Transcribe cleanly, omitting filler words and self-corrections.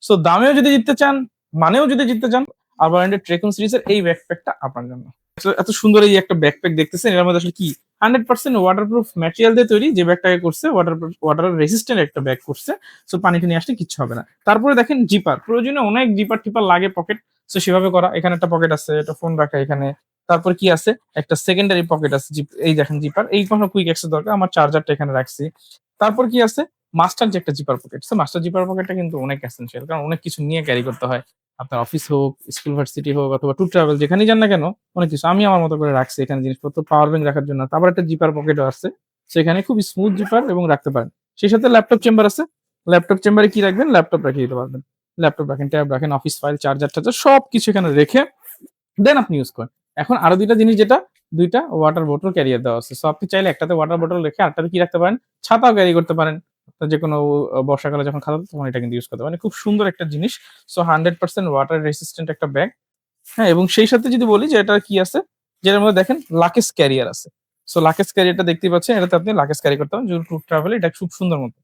So দামেও যদি জিততে চান, মানেও যদি জিততে চান, আরবা ব্র্যান্ডের ট্রেকন সিরিজের এই ব্যাকপ্যাকটা আপনার জন্য। এত সুন্দর এই একটা ব্যাকপ্যাক দেখতেছেন, এর মধ্যে আসলে কি 100% ওয়াটারপ্রুফ ম্যাটেরিয়াল দিয়ে তৈরি, যে ব্যাগটাকে করছে ওয়াটার রেসিস্ট্যান্ট একটা ব্যাগ করছে। সো পানিটা নিয়ে আসলে কিচ্ছু হবে না। তারপরে দেখেন জিপার, প্রয়োজনে অনেক জিপার টিপার লাগে পকেট, সো সেভাবে করা। এখানে একটা পকেট আছে, এটা ফোন রাখা এখানে। তারপর কি আছে, একটা সেকেন্ডারি পকেট আছে, এই দেখেন জিপার, এই কোনো কুইক অ্যাক্সেস দরকার, আমার চার্জারটা এখানে রাখছি। তারপর কি আছে, মাস্টার যে একটা zipper pocket, so master zipper পকেটটা কিন্তু অনেক এসেনশিয়াল, কারণ অনেক কিছু নিয়ে ক্যারি করতে হয়। আপনার অফিস হোক, স্কুল ভার্সিটি হোক, অথবা ট্যুর ট্রাভেল যেখানেই যান না কেন, অনেক কিছু আমি আমার মতো করে রাখছি এখানে জিনিসপত্র, পাওয়ার ব্যাংক রাখার জন্য। তারপর একটা জিপার পকেটও আছে, সেখানে খুব স্মুথ জিপার এবং রাখতে পারেন। সেই সাথে ল্যাপটপ চেম্বার আছে, ল্যাপটপ চেম্বারে কি রাখবেন, ল্যাপটপ রেখে দিতে পারবেন। ল্যাপটপ রাখেন, ট্যাব রাখেন, অফিস ফাইল, চার্জার টার্জার সবকিছু এখানে রেখে দেন আপনি ইউজ করেন। এখন আরো দুইটা জিনিস, যেটা দুইটা ওয়াটার বোতল ক্যারিয়ার দেওয়া আছে। সো আপনি চাইলে একটাতে ওয়াটার বোতল রেখে আরেকটাতে কি রাখতে পারেন, ছাতাও ক্যারি করতে পারেন। যে কোনো বর্ষাকালে যখন খাতা তখন এটা কিন্তু ইউজ করতে পারেন। খুব সুন্দর একটা জিনিস। সো 100% ওয়াটার রেসিস্ট্যান্ট একটা ব্যাগ। হ্যাঁ, এবং সেই সাথে যদি বলি যে এটা কি আছে, যেটার মধ্যে দেখেন লাকেজ ক্যারিয়ার আছে। সো লাকেজ ক্যারিয়ারটা দেখতেই পাচ্ছেন, এটাতে আপনি লাকেজ ক্যারি করতে পারেন। যদি ট্যুর ট্রাভেলে এটা খুব সুন্দর মতো।